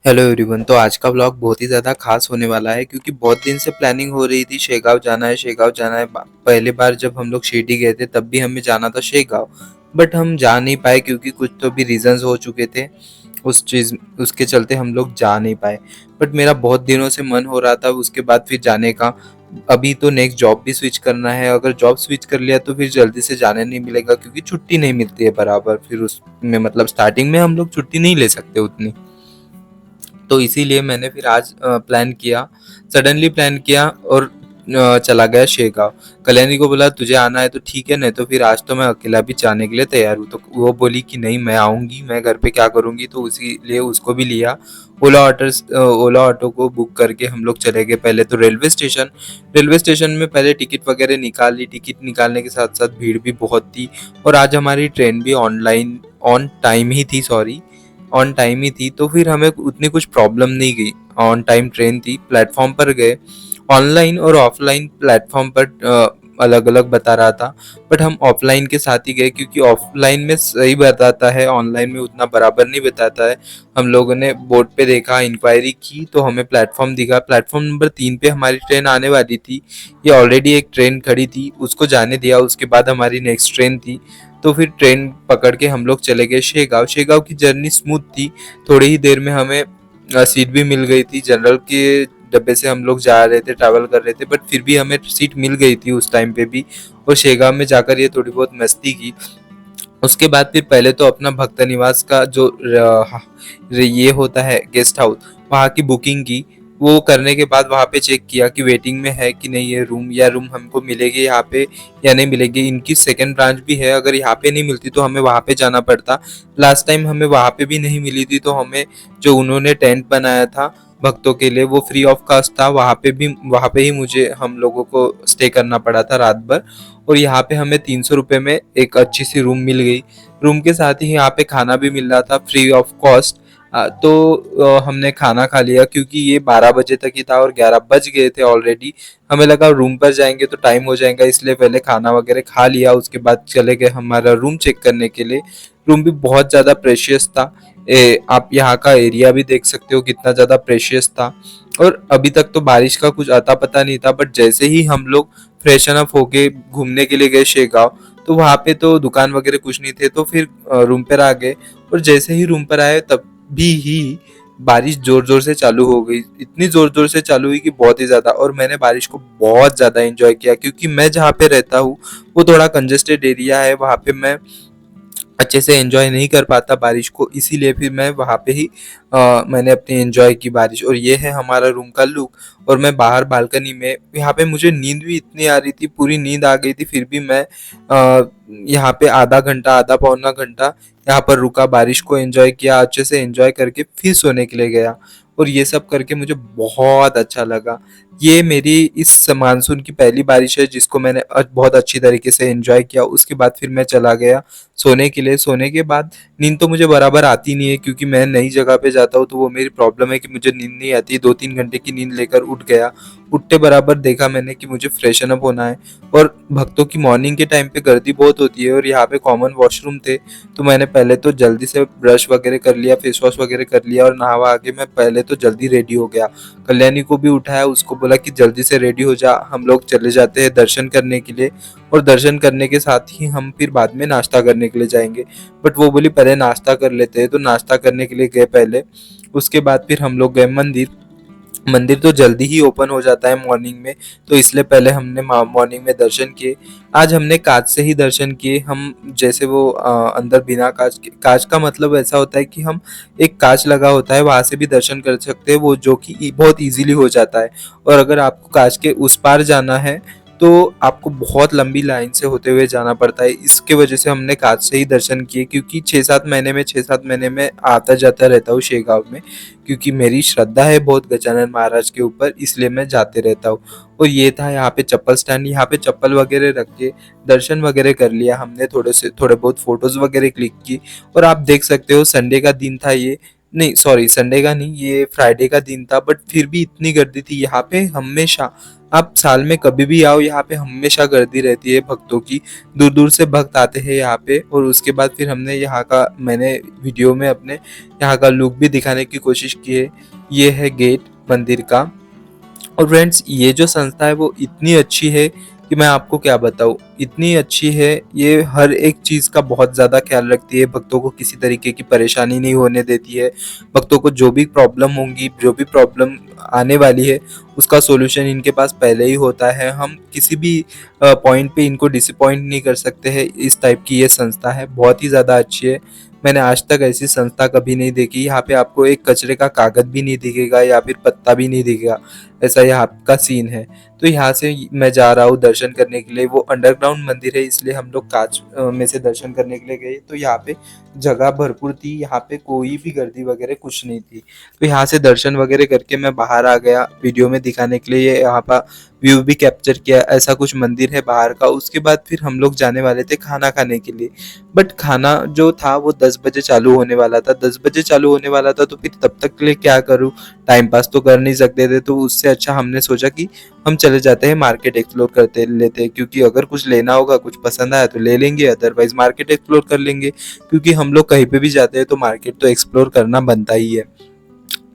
Hello everyone. तो आज का व्लॉग बहुत ही ज़्यादा खास होने वाला है क्योंकि बहुत दिन से प्लानिंग हो रही थी। शेगांव जाना है, शेगांव जाना है। पहली बार जब हम लोग शिरडी गए थे तब भी हमें जाना था शेगांव, बट हम जा नहीं पाए क्योंकि कुछ तो भी रीजंस हो चुके थे उस चीज़ उसके चलते हम लोग जा नहीं पाए। बट मेरा बहुत दिनों से मन हो रहा था उसके बाद फिर जाने का। अभी तो नेक्स्ट जॉब भी स्विच करना है, अगर जॉब स्विच कर लिया तो फिर जल्दी से जाने नहीं मिलेगा क्योंकि छुट्टी नहीं मिलती है बराबर। फिर उसमें मतलब स्टार्टिंग में हम लोग छुट्टी नहीं ले सकते उतनी। तो इसीलिए मैंने फिर आज प्लान किया, सडनली प्लान किया और चला गया शेगांव। कल्याणी को बोला तुझे आना है तो ठीक है, नहीं तो फिर आज तो मैं अकेला भी जाने के लिए तैयार हूँ। तो वो बोली कि नहीं मैं आऊँगी, मैं घर पे क्या करूँगी। तो इसीलिए उसको भी लिया। ओला ऑटो को बुक करके हम लोग चले गए पहले तो रेलवे स्टेशन में पहले टिकट वगैरह निकाल ली। टिकट निकालने के साथ साथ भीड़ भी बहुत थी और आज हमारी ट्रेन भी ऑन टाइम ही थी, सॉरी ऑन टाइम ही थी। तो फिर हमें उतनी कुछ प्रॉब्लम नहीं गई। ऑन टाइम ट्रेन थी, प्लेटफॉर्म पर गए। ऑनलाइन और ऑफलाइन प्लेटफॉर्म पर अलग अलग बता रहा था, बट हम ऑफलाइन के साथ ही गए क्योंकि ऑफलाइन में सही बताता है, ऑनलाइन में उतना बराबर नहीं बताता है। हम लोगों ने बोर्ड पे देखा, इंक्वायरी की तो हमें प्लेटफॉर्म दिखा। प्लेटफॉर्म नंबर 3 पे हमारी ट्रेन आने वाली थी। ये ऑलरेडी एक ट्रेन खड़ी थी, उसको जाने दिया। उसके बाद हमारी नेक्स्ट ट्रेन थी। तो फिर ट्रेन पकड़ के हम लोग चले गए शेगांव। शेगांव की जर्नी स्मूथ थी। थोड़ी ही देर में हमें सीट भी मिल गई थी। जनरल के डब्बे से हम लोग जा रहे थे, ट्रैवल कर रहे थे, बट फिर भी हमें सीट मिल गई थी उस टाइम पे भी। और शेगांव में जाकर ये थोड़ी बहुत मस्ती की। उसके बाद फिर पहले तो अपना भक्त निवास का जो ये होता है गेस्ट हाउस, वहाँ की बुकिंग की। वो करने के बाद वहाँ पे चेक किया कि वेटिंग में है कि नहीं है रूम, या रूम हमको मिलेगी यहाँ पे या नहीं मिलेगी। इनकी सेकंड ब्रांच भी है, अगर यहाँ पे नहीं मिलती तो हमें वहाँ पे जाना पड़ता। लास्ट टाइम हमें वहाँ पे भी नहीं मिली थी तो हमें जो उन्होंने टेंट बनाया था भक्तों के लिए वो फ्री ऑफ कास्ट था। वहाँ पे ही मुझे हम लोगों को स्टे करना पड़ा था रात भर। और यहाँ पे हमें 300 रुपये में एक अच्छी सी रूम मिल गई। रूम के साथ ही यहाँ पे खाना भी मिल रहा था फ्री ऑफ कॉस्ट। हमने खाना खा लिया क्योंकि ये 12 बजे तक ही था और 11 बज गए थे ऑलरेडी। हमें लगा रूम पर जाएंगे तो टाइम हो जाएगा, इसलिए पहले खाना वगैरह खा लिया। उसके बाद चले गए हमारा रूम चेक करने के लिए। रूम भी बहुत ज़्यादा प्रेशियस था। आप यहाँ का एरिया भी देख सकते हो कितना ज़्यादा प्रेशियस था। और अभी तक तो बारिश का कुछ अता पता नहीं था, बट जैसे ही हम लोग फ्रेशन अप होके घूमने के लिए गए शेगांव, तो वहाँ पे तो दुकान वगैरह कुछ नहीं थे। तो फिर रूम पर आ गए। और जैसे ही रूम पर आए तब भी ही बारिश जोर जोर से चालू हो गई। इतनी जोर जोर से चालू हुई कि बहुत ही ज्यादा। और मैंने बारिश को बहुत ज्यादा एंजॉय किया क्योंकि मैं जहाँ पे रहता हूँ वो थोड़ा कंजेस्टेड एरिया है, वहाँ पे मैं अच्छे से एंजॉय नहीं कर पाता बारिश को। इसीलिए फिर मैं वहाँ पे ही मैंने अपनी एंजॉय की बारिश। और ये है हमारा रूम का लुक। और मैं बाहर बालकनी में, यहाँ पे मुझे नींद भी इतनी आ रही थी, पूरी नींद आ गई थी, फिर भी मैं यहाँ पे आधा घंटा, आधा पौना घंटा यहाँ पर रुका, बारिश को एंजॉय किया, अच्छे से एंजॉय करके फिर सोने के लिए गया। और ये सब करके मुझे बहुत अच्छा लगा। ये मेरी इस मानसून की पहली बारिश है जिसको मैंने बहुत अच्छी तरीके से एंजॉय किया। उसके बाद फिर मैं चला गया सोने के लिए। सोने के बाद नींद तो मुझे बराबर आती नहीं है क्योंकि मैं नई जगह पे जाता हूँ, तो वो मेरी प्रॉब्लम है कि मुझे नींद नहीं आती। 2-3 घंटे की नींद लेकर उठ गया। उठते बराबर देखा मैंने कि मुझे फ्रेशन अप होना है। और भक्तों की मॉर्निंग के टाइम पे गर्दी बहुत होती है और यहाँ पे कॉमन वॉशरूम थे। तो मैंने पहले तो जल्दी से ब्रश वगैरह कर लिया, फेस वॉश वगैरह कर लिया और नहावा के मैं पहले तो जल्दी रेडी हो गया। कल्याणी को भी उठाया, उसको बोला कि जल्दी से रेडी हो जा, हम लोग चले जाते हैं दर्शन करने के लिए। और दर्शन करने के साथ ही हम फिर बाद में नाश्ता करने के लिए जाएंगे। बट वो बोली पहले नाश्ता कर लेते हैं, तो नाश्ता करने के लिए गए पहले। उसके बाद फिर हम लोग गए मंदिर। मंदिर तो जल्दी ही ओपन हो जाता है मॉर्निंग में, तो इसलिए पहले हमने मॉर्निंग में दर्शन किए। आज हमने कांच से ही दर्शन किए। हम जैसे वो अंदर बिना कांच के, कांच का मतलब ऐसा होता है कि हम एक कांच लगा होता है वहां से भी दर्शन कर सकते हैं, वो जो कि बहुत इजीली हो जाता है। और अगर आपको कांच के उस पार जाना है तो आपको बहुत लंबी लाइन से होते हुए जाना पड़ता है। इसके वजह से हमने कांच से ही दर्शन किए क्योंकि 6-7 महीने में आता जाता रहता हूँ शेगांव में, क्योंकि मेरी श्रद्धा है बहुत गजानन महाराज के ऊपर, इसलिए मैं जाते रहता हूँ। और ये था यहाँ पे चप्पल स्टैंड, यहाँ पे चप्पल वगैरह रख के दर्शन वगैरह कर लिया हमने। थोड़े बहुत फोटोज वगैरह क्लिक की। और आप देख सकते हो संडे का दिन था ये, नहीं सॉरी संडे का नहीं, ये फ्राइडे का दिन था, बट फिर भी इतनी गर्दी थी यहाँ पे। हमेशा आप साल में कभी भी आओ, यहाँ पे हमेशा गर्दी रहती है भक्तों की। दूर-दूर से भक्त आते हैं यहाँ पे। और उसके बाद फिर हमने यहाँ का मैंने वीडियो में अपने यहाँ का लुक भी दिखाने की कोशिश की है। ये है गेट मंदिर का। और फ्रेंड्स, ये जो संस्था है वो इतनी अच्छी है कि मैं आपको क्या बताऊँ। इतनी अच्छी है, ये हर एक चीज़ का बहुत ज़्यादा ख्याल रखती है, भक्तों को किसी तरीके की परेशानी नहीं होने देती है। भक्तों को जो भी प्रॉब्लम होंगी, जो भी प्रॉब्लम आने वाली है, उसका सॉल्यूशन इनके पास पहले ही होता है। हम किसी भी पॉइंट पे इनको डिसअपॉइंट नहीं कर सकते हैं। इस टाइप की ये संस्था है, बहुत ही ज़्यादा अच्छी है। मैंने आज तक ऐसी संस्था कभी नहीं देखी। यहाँ पे आपको एक कचरे का कागज़ भी नहीं दिखेगा या फिर पत्ता भी नहीं दिखेगा, ऐसा यहाँ का सीन है। तो यहाँ से मैं जा रहा हूँ दर्शन करने के लिए। वो अंडरग्राउंड मंदिर है, इसलिए हम लोग कांच में से दर्शन करने के लिए गए। तो यहाँ पे जगह भरपूर थी, यहाँ पे कोई भी गर्दी वगैरह कुछ नहीं थी। तो यहाँ से दर्शन वगैरह करके मैं बाहर आ गया वीडियो में दिखाने के लिए। ये यहाँ का व्यू भी कैप्चर किया। ऐसा कुछ मंदिर है बाहर का। उसके बाद फिर हम लोग जाने वाले थे खाना खाने के लिए। बट खाना जो था वो 10 बजे चालू होने वाला था। 10 बजे चालू होने वाला था, तो फिर तब तक के लिए क्या करूँ, टाइम पास तो कर नहीं सकते थे। तो उससे अच्छा हमने सोचा कि हम चले जाते हैं मार्केट एक्सप्लोर करते लेते हैं, क्योंकि अगर कुछ लेना होगा, कुछ पसंद आया तो ले लेंगे, अदरवाइज मार्केट एक्सप्लोर कर लेंगे। क्योंकि हम लोग कहीं पे भी जाते हैं तो मार्केट तो एक्सप्लोर करना बनता ही है।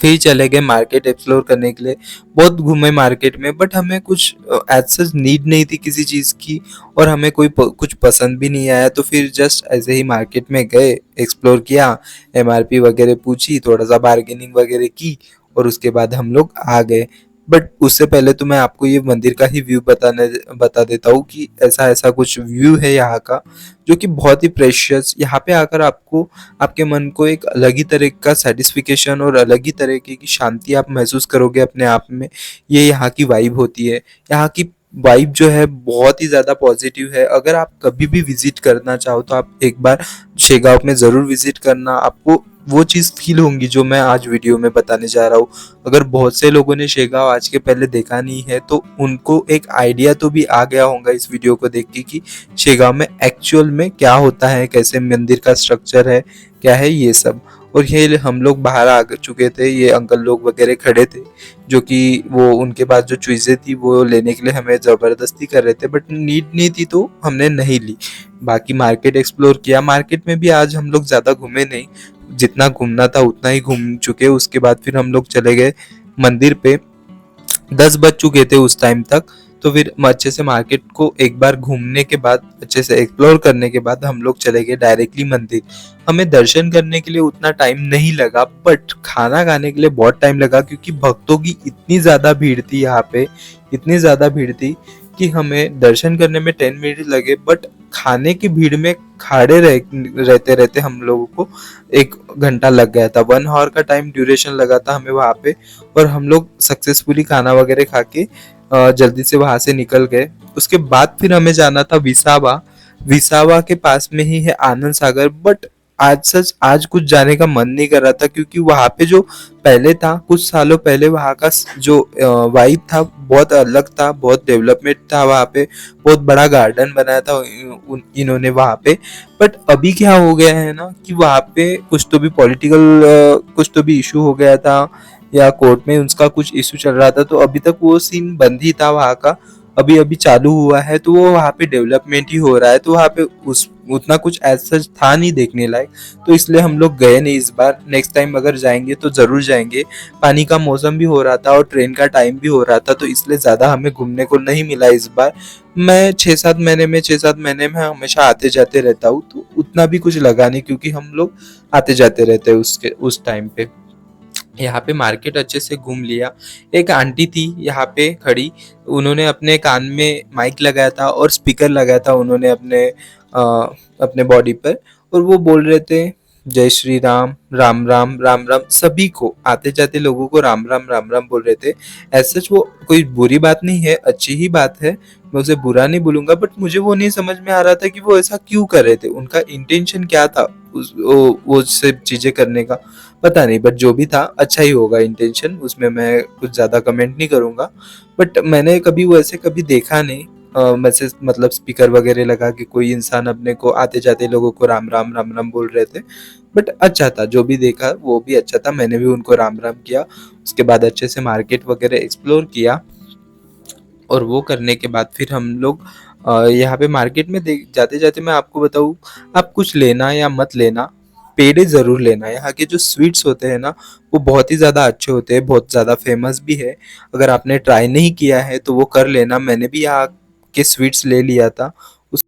फिर चले गए मार्केट एक्सप्लोर करने के लिए। बहुत घूमे मार्केट में, बट हमें कुछ एज सच नीड नहीं थी किसी चीज़ की, और हमें कुछ पसंद भी नहीं आया। तो फिर जस्ट ऐसे ही मार्केट में गए, एक्सप्लोर किया, एमआरपी वगैरह पूछी, थोड़ा सा बार्गेनिंग वगैरह की, और उसके बाद हम लोग आ गए। बट उससे पहले तो मैं आपको ये मंदिर का ही व्यू बता देता हूँ कि ऐसा ऐसा कुछ व्यू है यहाँ का, जो कि बहुत ही प्रेशियस। यहाँ पे आकर आपको, आपके मन को एक अलग ही तरह का सेटिस्फिकेशन और अलग ही तरीके की शांति आप महसूस करोगे अपने आप में। ये यहाँ की वाइब होती है। यहाँ की वाइब जो है बहुत ही ज़्यादा पॉजिटिव है। अगर आप कभी भी विजिट करना चाहो तो आप एक बार शेगांव में ज़रूर विजिट करना। आपको वो चीज़ फील होंगी जो मैं आज वीडियो में बताने जा रहा हूँ। अगर बहुत से लोगों ने शेगांव आज के पहले देखा नहीं है, तो उनको एक आइडिया तो भी आ गया होगा इस वीडियो को देख के कि शेगांव में एक्चुअल में क्या होता है, कैसे मंदिर का स्ट्रक्चर है, क्या है ये सब। और ये हम लोग बाहर आ चुके थे, ये अंकल लोग वगैरह खड़े थे, जो कि वो उनके पास जो चीज़ें थी वो लेने के लिए हमें ज़बरदस्ती कर रहे थे, बट नीड नहीं थी तो हमने नहीं ली। बाकी मार्केट एक्सप्लोर किया। मार्केट में भी आज हम लोग ज़्यादा घूमे नहीं, जितना घूमना था उतना ही घूम चुके। उसके बाद फिर हम लोग चले गए मंदिर पे। 10 बज चुके थे उस टाइम तक। तो फिर अच्छे से मार्केट को एक बार घूमने के बाद, अच्छे से एक्सप्लोर करने के बाद हम लोग चले गए डायरेक्टली मंदिर। हमें दर्शन करने के लिए उतना टाइम नहीं लगा, बट खाना खाने के लिए बहुत टाइम लगा, क्योंकि भक्तों की इतनी ज़्यादा भीड़ थी यहाँ पे, इतनी ज़्यादा भीड़ थी कि हमें दर्शन करने में 10 मिनट लगे, बट खाने की भीड़ में खड़े रहते रहते हम लोगों को 1 घंटा लग गया था। 1 आवर का टाइम ड्यूरेशन लगा था हमें वहाँ पे। और हम लोग सक्सेसफुली खाना वगैरह खा के जल्दी से वहां से निकल गए। उसके बाद फिर हमें जाना था विसावा। विसावा के पास में ही है आनंद सागर, बट आज कुछ जाने का मन नहीं कर रहा था, क्योंकि वहां पे जो पहले था, कुछ सालों पहले वहां का जो वाइब था बहुत अलग था, बहुत डेवलपमेंट था वहां पे, बहुत बड़ा गार्डन बनाया था इन्होंने वहां पे। बट अभी क्या हो गया है ना कि वहां पे कुछ तो भी पॉलिटिकल कुछ तो भी इशू हो गया था, या कोर्ट में उसका कुछ इशू चल रहा था। तो अभी तक वो सीन बंद ही था वहाँ का। अभी अभी चालू हुआ है, तो वो वहाँ पे डेवलपमेंट ही हो रहा है। तो वहाँ पे उस उतना कुछ ऐसा सच था नहीं देखने लायक। तो इसलिए हम लोग गए नहीं इस बार। नेक्स्ट टाइम अगर जाएंगे तो जरूर जाएंगे। पानी का मौसम भी हो रहा था और ट्रेन का टाइम भी हो रहा था, तो इसलिए ज्यादा हमें घूमने को नहीं मिला इस बार। मैं 6-7 महीने में हमेशा आते जाते रहता हूँ, तो उतना भी कुछ लगा नहीं, क्योंकि हम लोग आते जाते रहते हैं उसके उस टाइम पे। यहाँ पे मार्केट अच्छे से घूम लिया। एक आंटी थी यहाँ पे खड़ी, उन्होंने अपने कान में माइक लगाया था और स्पीकर लगाया था उन्होंने अपने बॉडी पर, और वो बोल रहे थे जय श्री राम, राम राम, राम राम। सभी को, आते जाते लोगों को राम राम, राम राम बोल रहे थे। ऐसा वो कोई बुरी बात नहीं है, अच्छी ही बात है, मैं उसे बुरा नहीं बोलूंगा। बट मुझे वो नहीं समझ में आ रहा था कि वो ऐसा क्यों कर रहे थे, उनका इंटेंशन क्या था वो सब चीजें करने का, पता नहीं। बट जो भी था अच्छा ही होगा इंटेंशन, उसमें मैं कुछ ज़्यादा कमेंट नहीं करूँगा। बट मैंने कभी वैसे कभी देखा नहीं, मैसेज मतलब स्पीकर वगैरह लगा के कोई इंसान अपने को आते जाते लोगों को राम राम, राम राम बोल रहे थे। बट अच्छा था, जो भी देखा वो भी अच्छा था। मैंने भी उनको राम राम किया। उसके बाद अच्छे से मार्केट वगैरह एक्सप्लोर किया। और वो करने के बाद फिर हम लोग यहाँ पे मार्केट में देख जाते जाते मैं आपको बताऊँ, आप कुछ लेना या मत लेना, पेड़े ज़रूर लेना। यहाँ के जो स्वीट्स होते हैं ना, वो बहुत ही ज़्यादा अच्छे होते हैं, बहुत ज़्यादा फेमस भी है। अगर आपने ट्राई नहीं किया है तो वो कर लेना। मैंने भी यहाँ के स्वीट्स ले लिया था। उस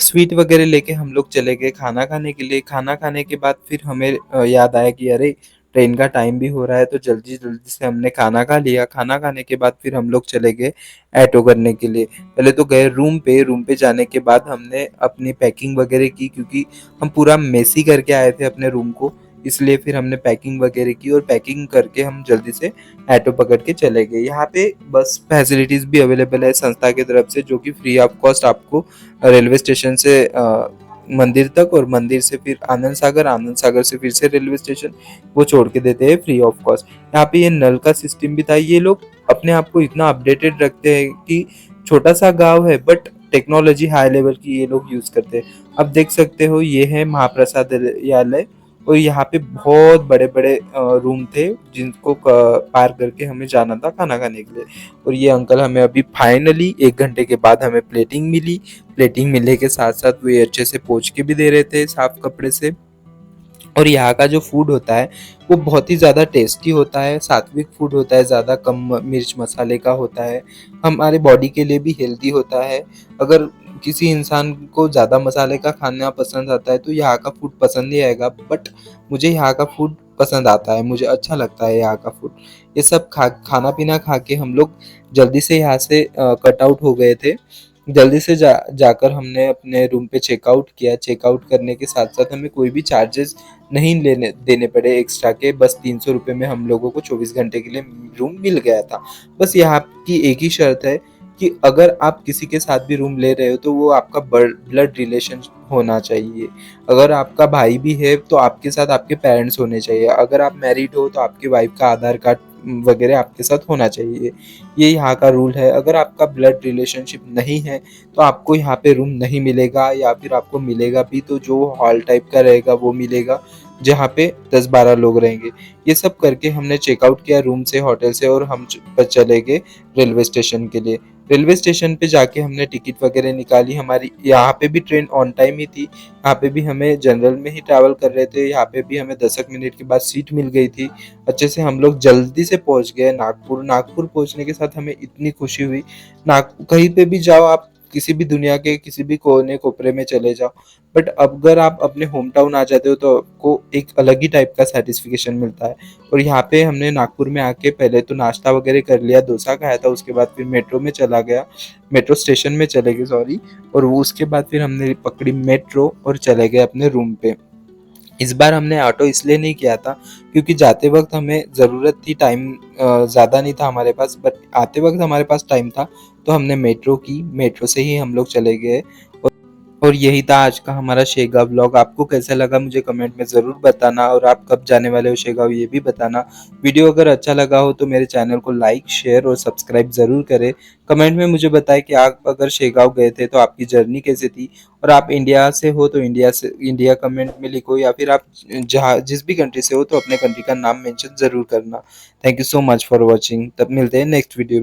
स्वीट वगैरह लेके हम लोग चले गए खाना खाने के लिए। खाना खाने के बाद फिर हमें याद आया कि अरे ट्रेन का टाइम भी हो रहा है, तो जल्दी जल्दी से हमने खाना खा लिया। खाना खाने के बाद फिर हम लोग चले गए ऑटो करने के लिए। पहले तो गए रूम पे जाने के बाद हमने अपनी पैकिंग वगैरह की, क्योंकि हम पूरा मेसी करके आए थे अपने रूम को, इसलिए फिर हमने पैकिंग वगैरह की और पैकिंग करके हम जल्दी से ऑटो पकड़ के चले गए। यहाँ पे बस फैसिलिटीज़ भी अवेलेबल है संस्था की तरफ से, जो कि फ्री ऑफ कॉस्ट आपको रेलवे स्टेशन से मंदिर तक, और मंदिर से फिर आनंद सागर, आनंद सागर से फिर से रेलवे स्टेशन, वो छोड़ के देते हैं फ्री ऑफ कॉस्ट। यहाँ पे ये नल का सिस्टम भी था। ये लोग अपने आप को इतना अपडेटेड रखते हैं कि छोटा सा गांव है बट टेक्नोलॉजी हाई लेवल की ये लोग यूज करते हैं। अब देख सकते हो ये है महाप्रसादालय, और यहाँ पे बहुत बड़े बड़े रूम थे जिनको पार करके हमें जाना था खाना खाने के लिए। और ये अंकल हमें अभी फाइनली 1 घंटे के बाद हमें प्लेटिंग मिली। प्लेटिंग मिलने के साथ साथ वो ये अच्छे से पोंछ के भी दे रहे थे साफ कपड़े से। और यहाँ का जो फूड होता है वो बहुत ही ज़्यादा टेस्टी होता है, सात्विक फूड होता है, ज़्यादा कम मिर्च मसाले का होता है, हमारे बॉडी के लिए भी हेल्दी होता है। अगर किसी इंसान को ज़्यादा मसाले का खाना पसंद आता है तो यहाँ का फूड पसंद नहीं आएगा, बट मुझे यहाँ का फूड पसंद आता है, मुझे अच्छा लगता है यहाँ का फूड। ये सब खाना पीना खा के हम लोग जल्दी से यहाँ से कट आउट हो गए थे। जल्दी से जाकर हमने अपने रूम पे चेकआउट किया। चेकआउट करने के साथ साथ हमें कोई भी चार्जेस नहीं लेने देने पड़े एक्स्ट्रा के। बस 300 रुपये में हम लोगों को 24 घंटे के लिए रूम मिल गया था। बस यहाँ की एक ही शर्त है कि अगर आप किसी के साथ भी रूम ले रहे हो तो वो आपका ब्लड रिलेशन होना चाहिए। अगर आपका भाई भी है तो आपके साथ आपके पेरेंट्स होने चाहिए। अगर आप मैरिड हो तो आपकी वाइफ का आधार कार्ड वगैरह आपके साथ होना चाहिए। ये यहाँ का रूल है। अगर आपका ब्लड रिलेशनशिप नहीं है तो आपको यहाँ पे रूम नहीं मिलेगा, या फिर आपको मिलेगा भी तो जो हॉल टाइप का रहेगा वो मिलेगा, जहाँ पे 10-12 लोग रहेंगे। ये सब करके हमने चेकआउट किया रूम से, होटल से, और हम चले गए रेलवे स्टेशन के लिए। रेलवे स्टेशन पे जाके हमने टिकट वगैरह निकाली। हमारी यहाँ पे भी ट्रेन ऑन टाइम ही थी। यहाँ पे भी हमें जनरल में ही ट्रैवल कर रहे थे। यहाँ पे भी हमें 10 मिनट के बाद सीट मिल गई थी। अच्छे से हम लोग जल्दी से पहुंच गए नागपुर। नागपुर पहुंचने के साथ हमें इतनी खुशी हुई। कहीं पे भी जाओ आप, किसी भी दुनिया के किसी भी कोने कोपरे में चले जाओ, बट अगर आप अपने होम टाउन आ जाते हो तो आपको एक अलग ही टाइप का सेटिस्फिकेशन मिलता है। और यहाँ पे हमने नागपुर में आके पहले तो नाश्ता वगैरह कर लिया, डोसा खाया था, उसके बाद फिर मेट्रो में चला गया, मेट्रो स्टेशन में चले गए सॉरी, और वो उसके बाद फिर हमने पकड़ी मेट्रो और चले गए अपने रूम पे। इस बार हमने ऑटो इसलिए नहीं किया था क्योंकि जाते वक्त हमें ज़रूरत थी, टाइम ज़्यादा नहीं था हमारे पास, बट आते वक्त हमारे पास टाइम था, तो हमने मेट्रो की। मेट्रो से ही हम लोग चले गए। और यही था आज का हमारा शेगांव व्लॉग। आपको कैसा लगा मुझे कमेंट में ज़रूर बताना, और आप कब जाने वाले हो शेगांव ये भी बताना। वीडियो अगर अच्छा लगा हो तो मेरे चैनल को लाइक, शेयर और सब्सक्राइब ज़रूर करें। कमेंट में मुझे बताएं कि आप अगर शेगांव गए थे तो आपकी जर्नी कैसी थी, और आप इंडिया से हो तो इंडिया कमेंट में लिखो, या फिर आप जहाँ जिस भी कंट्री से हो तो अपने कंट्री का नाम मेंशन ज़रूर करना। Thank you so much for watching. तब मिलते हैं नेक्स्ट वीडियो।